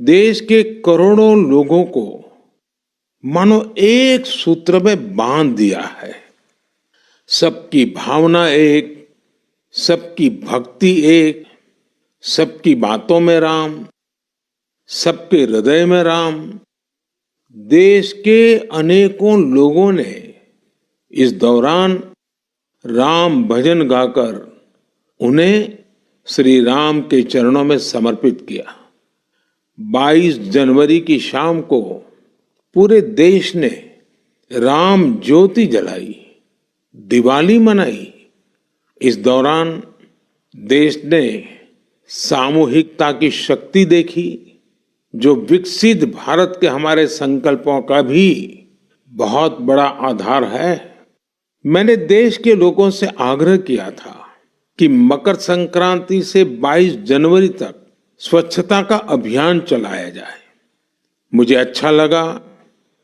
देश के करोड़ों लोगों को मानो एक सूत्र में बांध दिया है। सबकी भावना एक, सबकी भक्ति एक, सबकी बातों में राम, सबके हृदय में राम। देश के अनेकों लोगों ने इस दौरान राम भजन गाकर उन्हें श्री राम के चरणों में समर्पित किया। 22 जनवरी की शाम को पूरे देश ने राम ज्योति जलाई, दिवाली मनाई। इस दौरान देश ने सामूहिकता की शक्ति देखी, जो विकसित भारत के हमारे संकल्पों का भी बहुत बड़ा आधार है। मैंने देश के लोगों से आग्रह किया था कि मकर संक्रांति से 22 जनवरी तक स्वच्छता का अभियान चलाया जाए। मुझे अच्छा लगा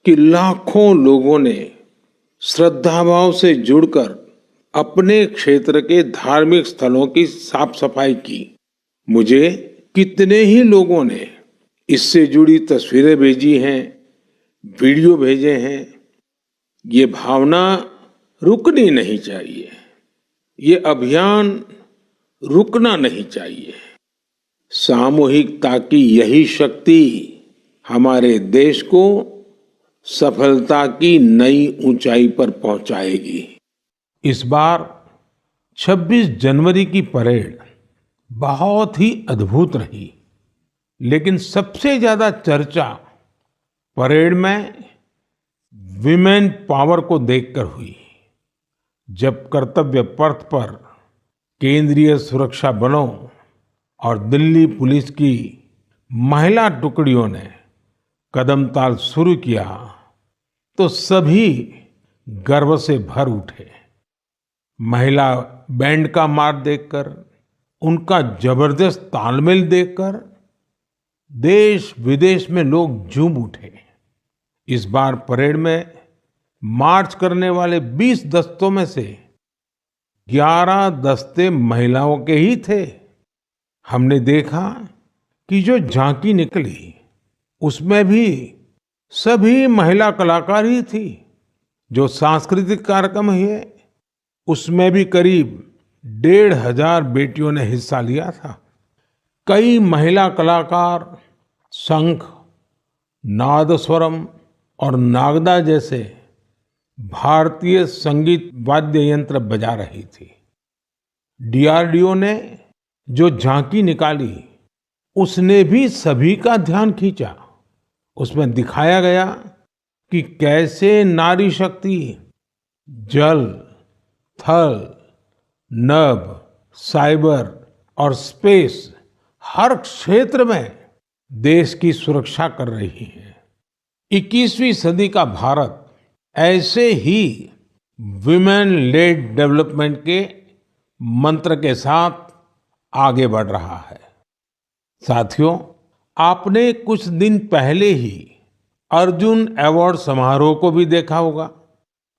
कि लाखों लोगों ने श्रद्धाभाव से जुड़कर अपने क्षेत्र के धार्मिक स्थलों की साफ सफाई की। मुझे कितने ही लोगों ने इससे जुड़ी तस्वीरें भेजी हैं, वीडियो भेजे हैं। ये भावना रुकनी नहीं चाहिए, ये अभियान रुकना नहीं चाहिए। सामूहिकता की यही शक्ति हमारे देश को सफलता की नई ऊंचाई पर पहुंचाएगी। इस बार 26 जनवरी की परेड बहुत ही अद्भुत रही, लेकिन सबसे ज्यादा चर्चा परेड में विमेन पावर को देखकर हुई। जब कर्तव्य पथ पर केंद्रीय सुरक्षा बलों और दिल्ली पुलिस की महिला टुकड़ियों ने कदमताल शुरू किया तो सभी गर्व से भर उठे। महिला बैंड का मार्च देखकर, उनका जबरदस्त तालमेल देखकर देश विदेश में लोग झूम उठे। इस बार परेड में मार्च करने वाले 20 दस्तों में से 11 दस्ते महिलाओं के ही थे। हमने देखा कि जो झांकी निकली उसमें भी सभी महिला कलाकार ही थी। जो सांस्कृतिक कार्यक्रम हुए उसमें भी करीब 1,500 बेटियों ने हिस्सा लिया था। कई महिला कलाकार शंख, नादस्वरम और नागदा जैसे भारतीय संगीत वाद्य यंत्र बजा रही थी। डीआरडीओ ने जो झांकी निकाली उसने भी सभी का ध्यान खींचा। उसमें दिखाया गया कि कैसे नारी शक्ति जल, थल, नभ, साइबर और स्पेस हर क्षेत्र में देश की सुरक्षा कर रही है। 21वीं सदी का भारत ऐसे ही विमेन लेड डेवलपमेंट के मंत्र के साथ आगे बढ़ रहा है। साथियों, आपने कुछ दिन पहले ही अर्जुन अवार्ड समारोह को भी देखा होगा।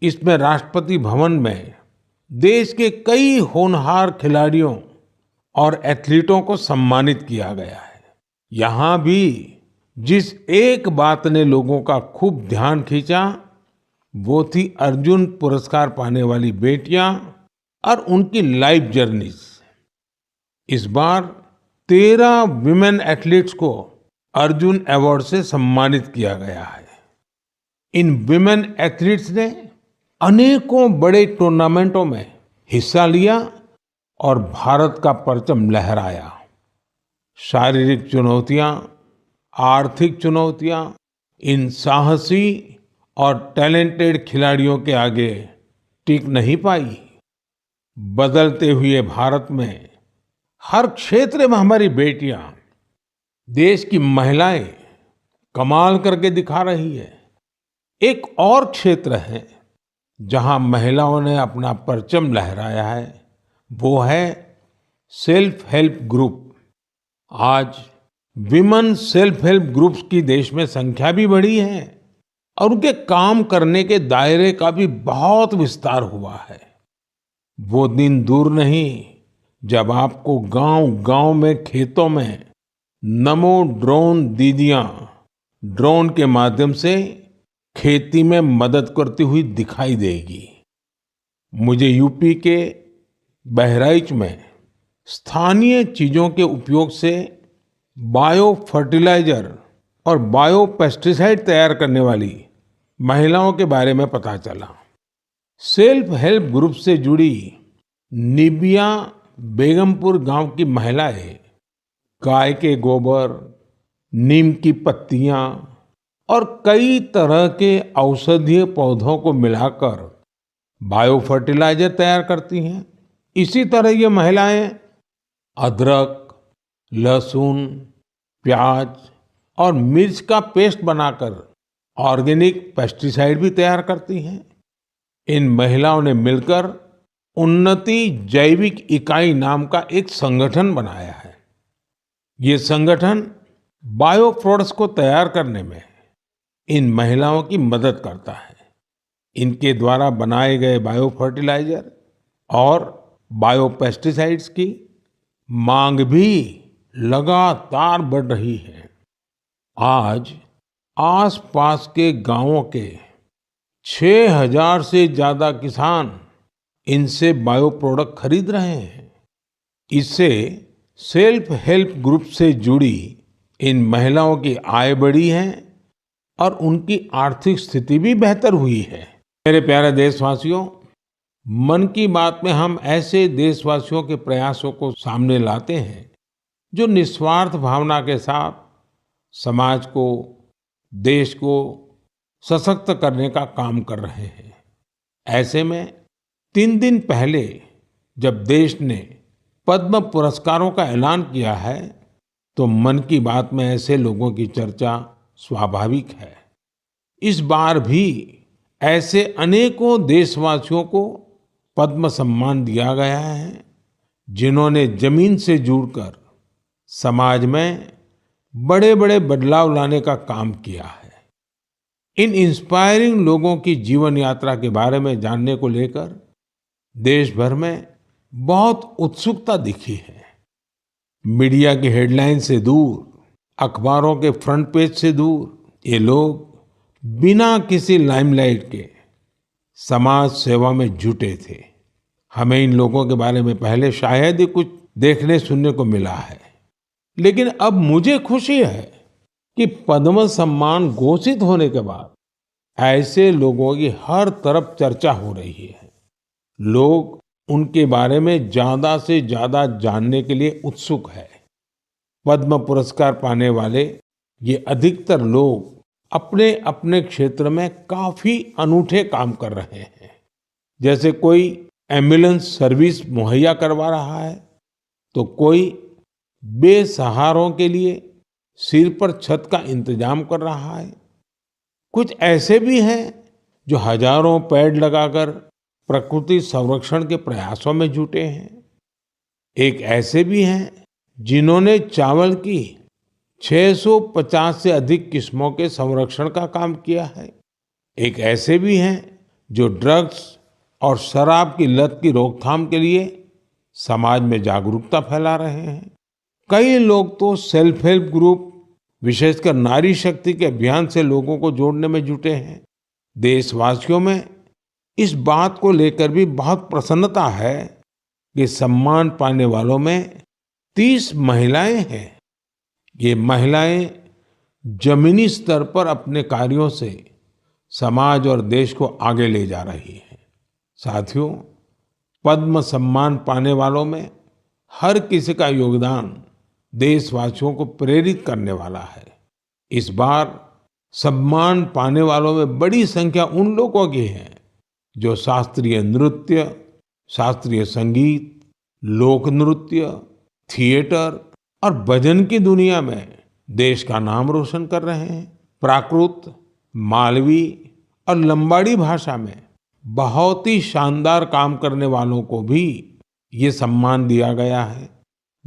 इसमें राष्ट्रपति भवन में देश के कई होनहार खिलाड़ियों और एथलीटों को सम्मानित किया गया है। यहाँ भी जिस एक बात ने लोगों का खूब ध्यान खींचा वो थी अर्जुन पुरस्कार पाने वाली बेटियां और उनकी लाइफ जर्नीज। इस बार 13 विमेन एथलीट्स को अर्जुन अवार्ड से सम्मानित किया गया है। इन विमेन एथलीट्स ने अनेकों बड़े टूर्नामेंटों में हिस्सा लिया और भारत का परचम लहराया। शारीरिक चुनौतियां, आर्थिक चुनौतियां इन साहसी और टैलेंटेड खिलाड़ियों के आगे टिक नहीं पाई। बदलते हुए भारत में हर क्षेत्र में हमारी बेटियां, देश की महिलाएं कमाल करके दिखा रही है। एक और क्षेत्र है जहां महिलाओं ने अपना परचम लहराया है, वो है सेल्फ हेल्प ग्रुप। आज विमेन सेल्फ हेल्प ग्रुप्स की देश में संख्या भी बढ़ी है और उनके काम करने के दायरे का भी बहुत विस्तार हुआ है। वो दिन दूर नहीं जब आपको गांव-गांव में, खेतों में नमो ड्रोन दीदियां ड्रोन के माध्यम से खेती में मदद करती हुई दिखाई देगी। मुझे यूपी के बहराइच में स्थानीय चीजों के उपयोग से बायो फर्टिलाइजर और बायो पेस्टिसाइड तैयार करने वाली महिलाओं के बारे में पता चला। सेल्फ हेल्प ग्रुप से जुड़ी निबिया बेगमपुर गांव की महिलाएं गाय के गोबर, नीम की पत्तियां और कई तरह के औषधीय पौधों को मिलाकर बायो फर्टिलाइजर तैयार करती हैं। इसी तरह ये महिलाएं अदरक, लहसुन, प्याज और मिर्च का पेस्ट बनाकर ऑर्गेनिक पेस्टिसाइड भी तैयार करती हैं। इन महिलाओं ने मिलकर उन्नति जैविक इकाई नाम का एक संगठन बनाया है। ये संगठन बायो प्रोडक्ट्स को तैयार करने में इन महिलाओं की मदद करता है। इनके द्वारा बनाए गए बायो फर्टिलाइजर और बायो पेस्टिसाइड्स की मांग भी लगातार बढ़ रही है। आज आसपास के गांवों के 6000 से ज्यादा किसान इनसे बायो प्रोडक्ट खरीद रहे हैं। इससे सेल्फ हेल्प ग्रुप से जुड़ी इन महिलाओं की आय बढ़ी है और उनकी आर्थिक स्थिति भी बेहतर हुई है। मेरे प्यारे देशवासियों, मन की बात में हम ऐसे देशवासियों के प्रयासों को सामने लाते हैं जो निस्वार्थ भावना के साथ समाज को, देश को सशक्त करने का काम कर रहे हैं। ऐसे में 3 दिन पहले जब देश ने पद्म पुरस्कारों का ऐलान किया है, तो मन की बात में ऐसे लोगों की चर्चा स्वाभाविक है। इस बार भी ऐसे अनेकों देशवासियों को पद्म सम्मान दिया गया है, जिन्होंने जमीन से जुड़कर समाज में बड़े-बड़े बदलाव लाने का काम किया है। इन इंस्पायरिंग लोगों की जीवन यात्रा के बारे में जानने को लेकर देश भर में बहुत उत्सुकता दिखी है। मीडिया की हेडलाइन से दूर, अखबारों के फ्रंट पेज से दूर, ये लोग बिना किसी लाइमलाइट के समाज सेवा में जुटे थे। हमें इन लोगों के बारे में पहले शायद ही कुछ देखने सुनने को मिला है, लेकिन अब मुझे खुशी है कि पद्म सम्मान घोषित होने के बाद ऐसे लोगों की हर तरफ चर्चा हो रही है। लोग उनके बारे में ज्यादा से ज्यादा जानने के लिए उत्सुक है। पद्म पुरस्कार पाने वाले ये अधिकतर लोग अपने अपने क्षेत्र में काफी अनूठे काम कर रहे हैं। जैसे कोई एम्बुलेंस सर्विस मुहैया करवा रहा है, तो कोई बेसहारों के लिए सिर पर छत का इंतजाम कर रहा है। कुछ ऐसे भी हैं जो हजारों पेड़ लगाकर प्रकृति संरक्षण के प्रयासों में जुटे हैं। एक ऐसे भी हैं जिन्होंने चावल की 650 से अधिक किस्मों के संरक्षण का काम किया है। एक ऐसे भी हैं जो ड्रग्स और शराब की लत की रोकथाम के लिए समाज में जागरूकता फैला रहे हैं। कई लोग तो सेल्फ हेल्प ग्रुप, विशेषकर नारी शक्ति के अभियान से लोगों को जोड़ने में जुटे हैं। देशवासियों में इस बात को लेकर भी बहुत प्रसन्नता है कि सम्मान पाने वालों में 30 महिलाएं हैं। ये महिलाएं जमीनी स्तर पर अपने कार्यों से समाज और देश को आगे ले जा रही हैं। साथियों, पद्म सम्मान पाने वालों में हर किसी का योगदान देशवासियों को प्रेरित करने वाला है। इस बार सम्मान पाने वालों में बड़ी संख्या उन लोगों की है जो शास्त्रीय नृत्य, शास्त्रीय संगीत, लोक नृत्य, थिएटर और भजन की दुनिया में देश का नाम रोशन कर रहे हैं। प्राकृत, मालवी और लंबाड़ी भाषा में बहुत ही शानदार काम करने वालों को भी ये सम्मान दिया गया है।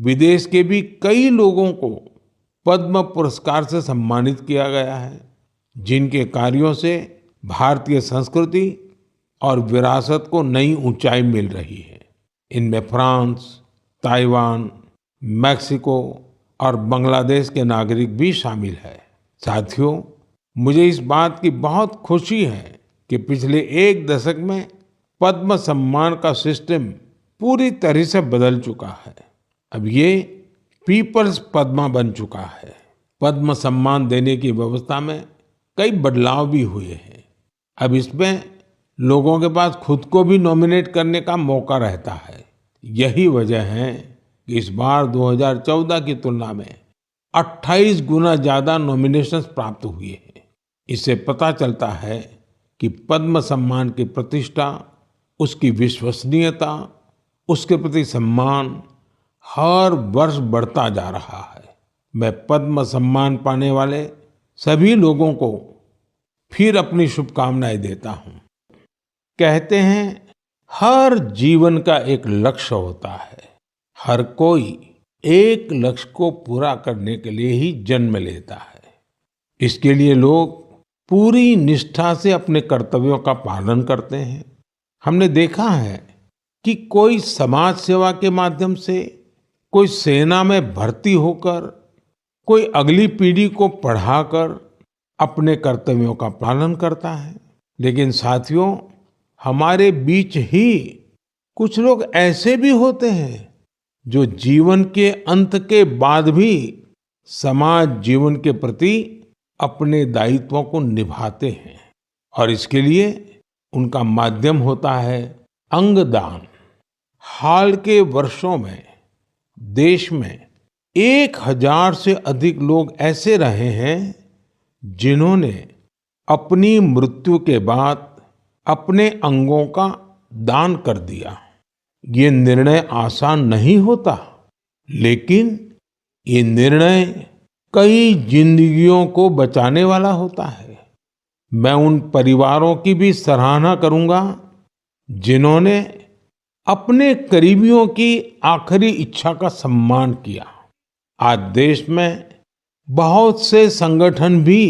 विदेश के भी कई लोगों को पद्म पुरस्कार से सम्मानित किया गया है, जिनके कार्यों से भारतीय संस्कृति और विरासत को नई ऊंचाई मिल रही है। इनमें फ्रांस, ताइवान, मेक्सिको और बांग्लादेश के नागरिक भी शामिल है। साथियों, मुझे इस बात की बहुत खुशी है कि पिछले एक दशक में पद्म सम्मान का सिस्टम पूरी तरह से बदल चुका है। अब ये पीपल्स पद्मा बन चुका है। पद्म सम्मान देने की व्यवस्था में कई बदलाव भी हुए हैं। अब इसमें लोगों के पास खुद को भी नॉमिनेट करने का मौका रहता है। यही वजह है कि इस बार 2014 की तुलना में 28 गुना ज्यादा नॉमिनेशंस प्राप्त हुए हैं। इससे पता चलता है कि पद्म सम्मान की प्रतिष्ठा, उसकी विश्वसनीयता, उसके प्रति सम्मान हर वर्ष बढ़ता जा रहा है। मैं पद्म सम्मान पाने वाले सभी लोगों को फिर अपनी शुभकामनाएं देता हूं। कहते हैं, हर जीवन का एक लक्ष्य होता है। हर कोई एक लक्ष्य को पूरा करने के लिए ही जन्म लेता है। इसके लिए लोग पूरी निष्ठा से अपने कर्तव्यों का पालन करते हैं। हमने देखा है कि कोई समाज सेवा के माध्यम से, कोई सेना में भर्ती होकर, कोई अगली पीढ़ी को पढ़ाकर अपने कर्तव्यों का पालन करता है। लेकिन साथियों, हमारे बीच ही कुछ लोग ऐसे भी होते हैं जो जीवन के अंत के बाद भी समाज जीवन के प्रति अपने दायित्वों को निभाते हैं, और इसके लिए उनका माध्यम होता है अंगदान। हाल के वर्षों में देश में 1000 से अधिक लोग ऐसे रहे हैं जिन्होंने अपनी मृत्यु के बाद अपने अंगों का दान कर दिया। ये निर्णय आसान नहीं होता, लेकिन ये निर्णय कई जिंदगियों को बचाने वाला होता है। मैं उन परिवारों की भी सराहना करूंगा जिन्होंने अपने करीबियों की आखिरी इच्छा का सम्मान किया। आज देश में बहुत से संगठन भी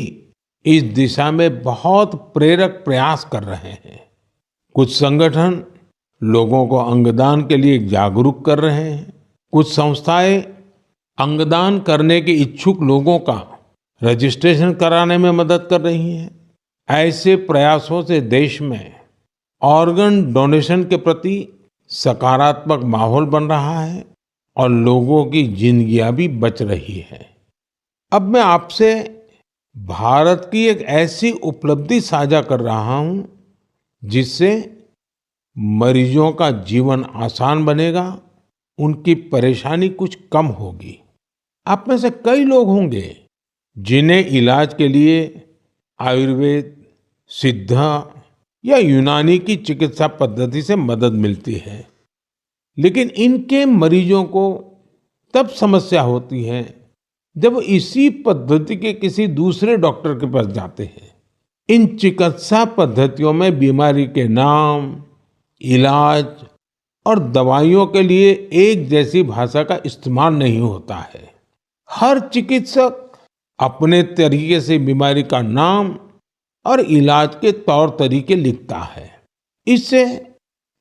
इस दिशा में बहुत प्रेरक प्रयास कर रहे हैं। कुछ संगठन लोगों को अंगदान के लिए जागरूक कर रहे हैं। कुछ संस्थाएं अंगदान करने के इच्छुक लोगों का रजिस्ट्रेशन कराने में मदद कर रही हैं। ऐसे प्रयासों से देश में ऑर्गन डोनेशन के प्रति सकारात्मक माहौल बन रहा है और लोगों की जिंदगियां भी बच रही हैं। अब मैं आपसे भारत की एक ऐसी उपलब्धि साझा कर रहा हूं जिससे मरीजों का जीवन आसान बनेगा, उनकी परेशानी कुछ कम होगी। आप में से कई लोग होंगे जिन्हें इलाज के लिए आयुर्वेद, सिद्ध या यूनानी की चिकित्सा पद्धति से मदद मिलती है, लेकिन इनके मरीजों को तब समस्या होती है जब इसी पद्धति के किसी दूसरे डॉक्टर के पास जाते हैं। इन चिकित्सा पद्धतियों में बीमारी के नाम, इलाज और दवाइयों के लिए एक जैसी भाषा का इस्तेमाल नहीं होता है। हर चिकित्सक अपने तरीके से बीमारी का नाम और इलाज के तौर तरीके लिखता है। इससे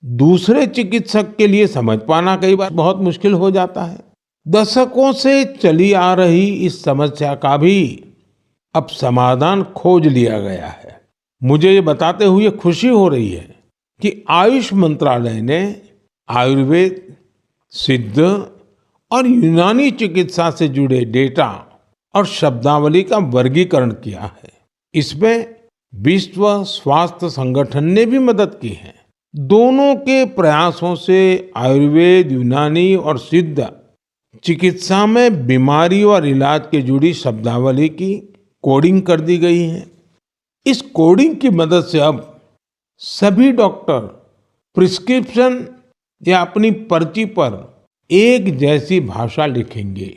दूसरे चिकित्सक के लिए समझ पाना कई बार बहुत मुश्किल हो जाता है। दशकों से चली आ रही इस समस्या का भी अब समाधान खोज लिया गया है। मुझे ये बताते हुए खुशी हो रही है कि आयुष मंत्रालय ने आयुर्वेद, सिद्ध और यूनानी चिकित्सा से जुड़े डेटा और शब्दावली का वर्गीकरण किया है। इसमें विश्व स्वास्थ्य संगठन ने भी मदद की है। दोनों के प्रयासों से आयुर्वेद, यूनानी और सिद्ध चिकित्सा में बीमारी और इलाज के जुड़ी शब्दावली की कोडिंग कर दी गई है। इस कोडिंग की मदद से अब सभी डॉक्टर प्रिस्क्रिप्शन या अपनी पर्ची पर एक जैसी भाषा लिखेंगे।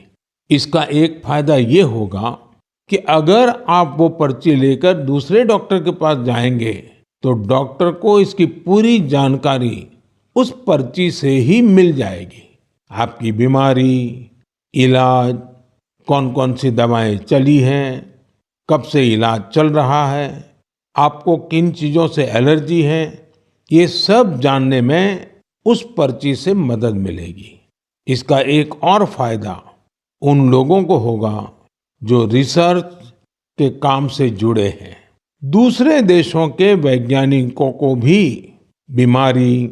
इसका एक फायदा ये होगा कि अगर आप वो पर्ची लेकर दूसरे डॉक्टर के पास जाएंगे तो डॉक्टर को इसकी पूरी जानकारी उस पर्ची से ही मिल जाएगी। आपकी बीमारी, इलाज, कौन कौन सी दवाएं चली हैं, कब से इलाज चल रहा है, आपको किन चीजों से एलर्जी है, ये सब जानने में उस पर्ची से मदद मिलेगी। इसका एक और फायदा उन लोगों को होगा जो रिसर्च के काम से जुड़े हैं। दूसरे देशों के वैज्ञानिकों को भी बीमारी,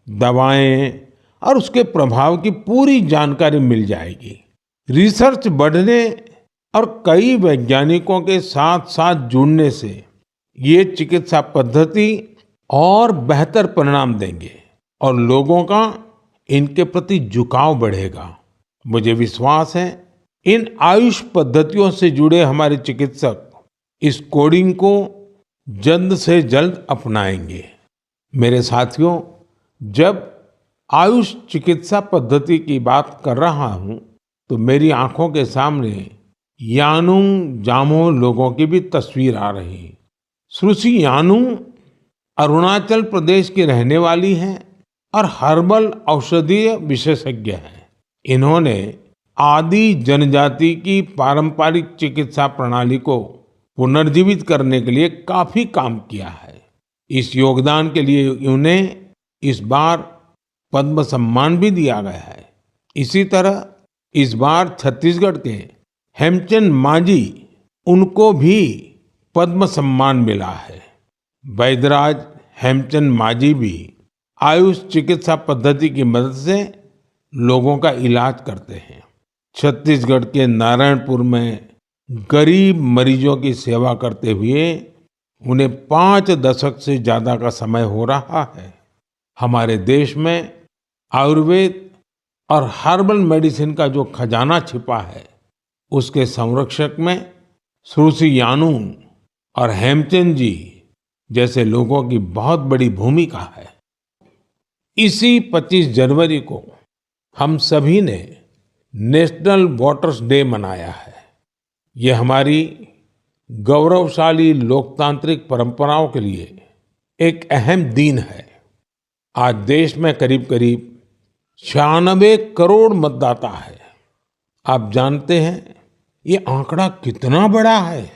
दवाएं और उसके प्रभाव की पूरी जानकारी मिल जाएगी। रिसर्च बढ़ने और कई वैज्ञानिकों के साथ साथ जुड़ने से ये चिकित्सा पद्धति और बेहतर परिणाम देंगे और लोगों का इनके प्रति झुकाव बढ़ेगा। मुझे विश्वास है इन आयुष पद्धतियों से जुड़े हमारे चिकित्सक इस कोडिंग को जल्द से जल्द अपनाएंगे। मेरे साथियों, जब आयुष चिकित्सा पद्धति की बात कर रहा हूं तो मेरी आंखों के सामने यानुंग जामोह लोगों की भी तस्वीर आ रही है। श्रुति यानुंग अरुणाचल प्रदेश की रहने वाली हैं और हर्बल औषधीय विशेषज्ञ हैं। इन्होंने आदि जनजाति की पारंपरिक चिकित्सा प्रणाली को पुनर्जीवित करने के लिए काफी काम किया है। इस योगदान के लिए उन्हें इस बार पद्म सम्मान भी दिया गया है। इसी तरह इस बार छत्तीसगढ़ के हेमचंद मांझी, उनको भी पद्म सम्मान मिला है। वैद्यराज हेमचंद मांझी भी आयुष चिकित्सा पद्धति की मदद से लोगों का इलाज करते हैं। छत्तीसगढ़ के नारायणपुर में गरीब मरीजों की सेवा करते हुए उन्हें 5 दशक से ज्यादा का समय हो रहा है। हमारे देश में आयुर्वेद और हर्बल मेडिसिन का जो खजाना छिपा है, उसके संरक्षक में श्रुति यानुंग और हेमचंद जी जैसे लोगों की बहुत बड़ी भूमिका है। इसी 25 जनवरी को हम सभी ने नेशनल वाटर्स डे मनाया है। ये हमारी गौरवशाली लोकतांत्रिक परंपराओं के लिए एक अहम दिन है। आज देश में करीब करीब 96 करोड़ मतदाता है। आप जानते हैं ये आंकड़ा कितना बड़ा है?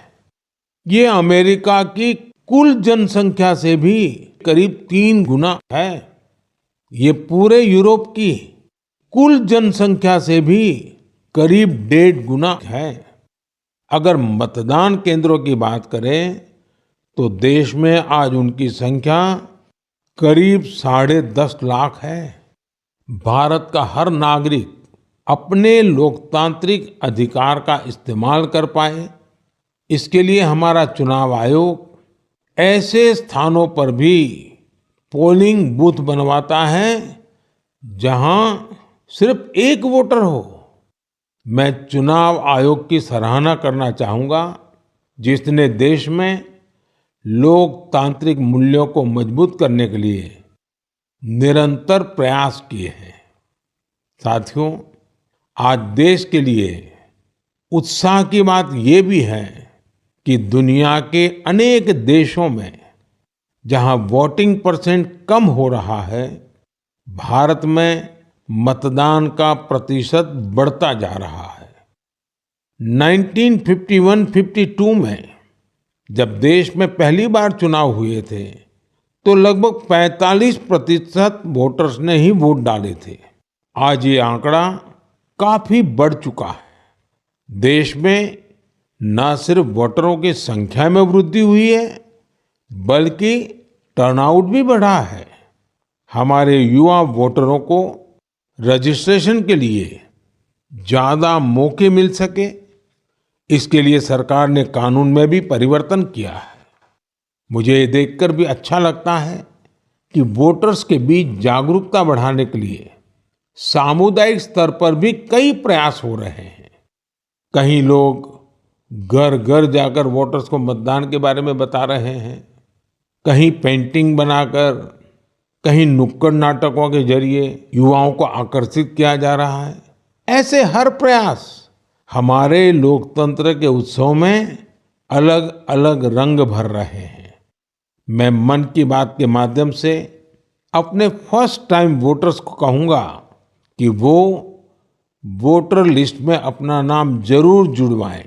ये अमेरिका की कुल जनसंख्या से भी करीब 3 गुना है। ये पूरे यूरोप की कुल जनसंख्या से भी करीब 1.5 गुना है। अगर मतदान केंद्रों की बात करें तो देश में आज उनकी संख्या करीब 10.5 लाख है। भारत का हर नागरिक अपने लोकतांत्रिक अधिकार का इस्तेमाल कर पाए, इसके लिए हमारा चुनाव आयोग ऐसे स्थानों पर भी पोलिंग बूथ बनवाता है जहां सिर्फ एक वोटर हो। मैं चुनाव आयोग की सराहना करना चाहूंगा, जिसने देश में लोकतांत्रिक मूल्यों को मजबूत करने के लिए निरंतर प्रयास किए हैं। साथियों, आज देश के लिए उत्साह की बात ये भी है कि दुनिया के अनेक देशों में जहां वोटिंग परसेंट कम हो रहा है, भारत में मतदान का प्रतिशत बढ़ता जा रहा है। 1951-52 में जब देश में पहली बार चुनाव हुए थे तो लगभग 45% वोटर्स ने ही वोट डाले थे। आज ये आंकड़ा काफी बढ़ चुका है। देश में न सिर्फ वोटरों की संख्या में वृद्धि हुई है, बल्कि टर्नआउट भी बढ़ा है। हमारे युवा वोटरों को रजिस्ट्रेशन के लिए ज्यादा मौके मिल सके, इसके लिए सरकार ने कानून में भी परिवर्तन किया है। मुझे ये देखकर भी अच्छा लगता है कि वोटर्स के बीच जागरूकता बढ़ाने के लिए सामुदायिक स्तर पर भी कई प्रयास हो रहे हैं। कहीं लोग घर घर जाकर वोटर्स को मतदान के बारे में बता रहे हैं, कहीं पेंटिंग बनाकर, कहीं नुक्कड़ नाटकों के जरिए युवाओं को आकर्षित किया जा रहा है। ऐसे हर प्रयास हमारे लोकतंत्र के उत्सव में अलग अलग रंग भर रहे हैं। मैं मन की बात के माध्यम से अपने फर्स्ट टाइम वोटर्स को कहूंगा कि वो वोटर लिस्ट में अपना नाम जरूर जुड़वाएं।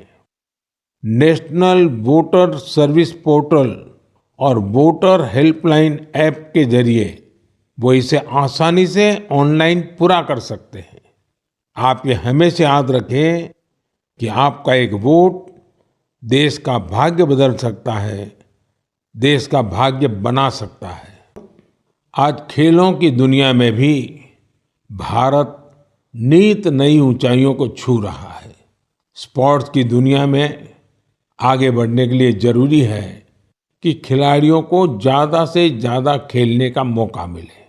नेशनल वोटर सर्विस पोर्टल और वोटर हेल्पलाइन ऐप के जरिए वो इसे आसानी से ऑनलाइन पूरा कर सकते हैं। आप ये हमेशा याद रखें कि आपका एक वोट देश का भाग्य बदल सकता है, देश का भाग्य बना सकता है। आज खेलों की दुनिया में भी भारत नित नई ऊंचाइयों को छू रहा है। स्पोर्ट्स की दुनिया में आगे बढ़ने के लिए जरूरी है कि खिलाड़ियों को ज्यादा से ज्यादा खेलने का मौका मिले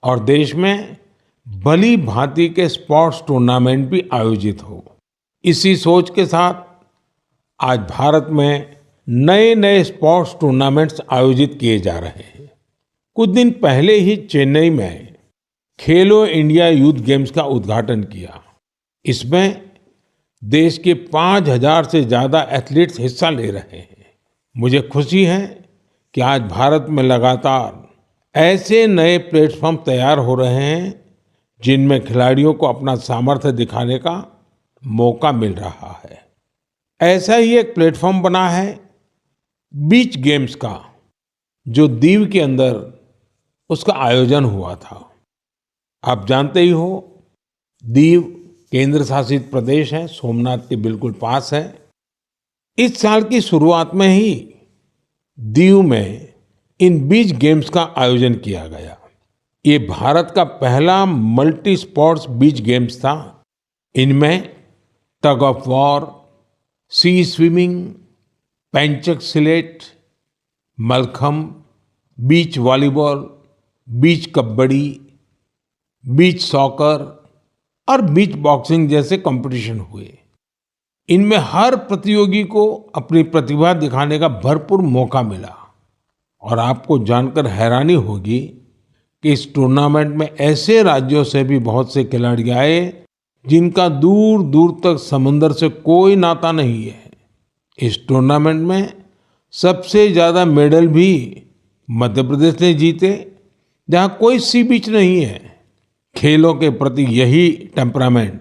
और देश में भली भांति के स्पोर्ट्स टूर्नामेंट भी आयोजित हो। इसी सोच के साथ आज भारत में नए नए स्पोर्ट्स टूर्नामेंट्स आयोजित किए जा रहे हैं। कुछ दिन पहले ही चेन्नई में खेलो इंडिया यूथ गेम्स का उद्घाटन किया। इसमें देश के 5,000 से ज्यादा एथलीट्स हिस्सा ले रहे हैं। मुझे खुशी है कि आज भारत में लगातार ऐसे नए प्लेटफॉर्म तैयार हो रहे हैं जिनमें खिलाड़ियों को अपना सामर्थ्य दिखाने का मौका मिल रहा है। ऐसा ही एक प्लेटफॉर्म बना है बीच गेम्स का, जो दीव के अंदर उसका आयोजन हुआ था। आप जानते ही हो, दीव केंद्र शासित प्रदेश है, सोमनाथ के बिल्कुल पास है। इस साल की शुरुआत में ही दीव में इन बीच गेम्स का आयोजन किया गया। ये भारत का पहला मल्टी स्पोर्ट्स बीच गेम्स था। इनमें tug of war, sea swimming, pencak silat, mallakhamb, beach volleyball, beach kabaddi, beach soccer और बीच बॉक्सिंग जैसे कंपटीशन हुए। इनमें हर प्रतियोगी को अपनी प्रतिभा दिखाने का भरपूर मौका मिला और आपको जानकर हैरानी होगी कि इस टूर्नामेंट में ऐसे राज्यों से भी बहुत से खिलाड़ी आए जिनका दूर दूर तक समंदर से कोई नाता नहीं है। इस टूर्नामेंट में सबसे ज्यादा मेडल भी मध्य प्रदेश ने जीते, जहां कोई सी बीच नहीं है। खेलों के प्रति यही टेम्परामेंट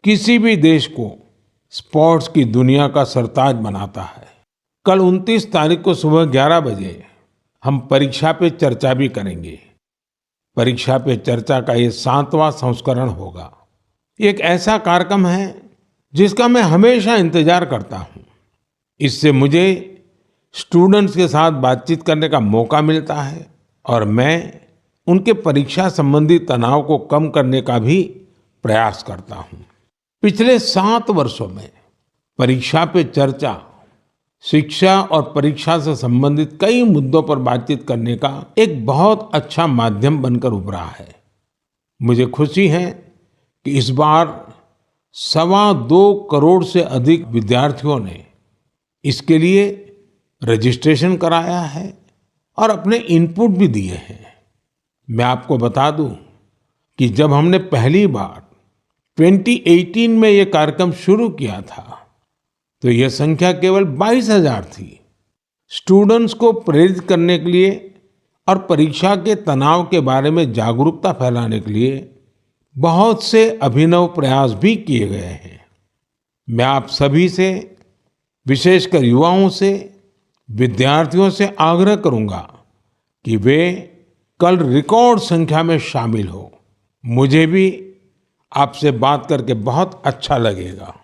किसी भी देश को स्पोर्ट्स की दुनिया का सरताज बनाता है। कल 29 तारीख को सुबह 11 बजे हम परीक्षा पे चर्चा भी करेंगे। परीक्षा पे चर्चा का ये 7वां संस्करण होगा। ये एक ऐसा कार्यक्रम है जिसका मैं हमेशा इंतजार करता हूँ। इससे मुझे स्टूडेंट्स के साथ बातचीत करने का मौका मिलता है और मैं उनके परीक्षा संबंधी तनाव को कम करने का भी प्रयास करता हूँ। पिछले 7 वर्षों में परीक्षा पे चर्चा शिक्षा और परीक्षा से संबंधित कई मुद्दों पर बातचीत करने का एक बहुत अच्छा माध्यम बनकर उभरा है। मुझे खुशी है कि इस बार 2.25 करोड़ से अधिक विद्यार्थियों ने इसके लिए रजिस्ट्रेशन कराया है और अपने इनपुट भी दिए हैं। मैं आपको बता दूं कि जब हमने पहली बार 2018 में ये कार्यक्रम शुरू किया था तो यह संख्या केवल 22,000 थी। स्टूडेंट्स को प्रेरित करने के लिए और परीक्षा के तनाव के बारे में जागरूकता फैलाने के लिए बहुत से अभिनव प्रयास भी किए गए हैं। मैं आप सभी से, विशेषकर युवाओं से, विद्यार्थियों से आग्रह करूंगा कि वे कल रिकॉर्ड संख्या में शामिल हो। मुझे भी आपसे बात करके बहुत अच्छा लगेगा।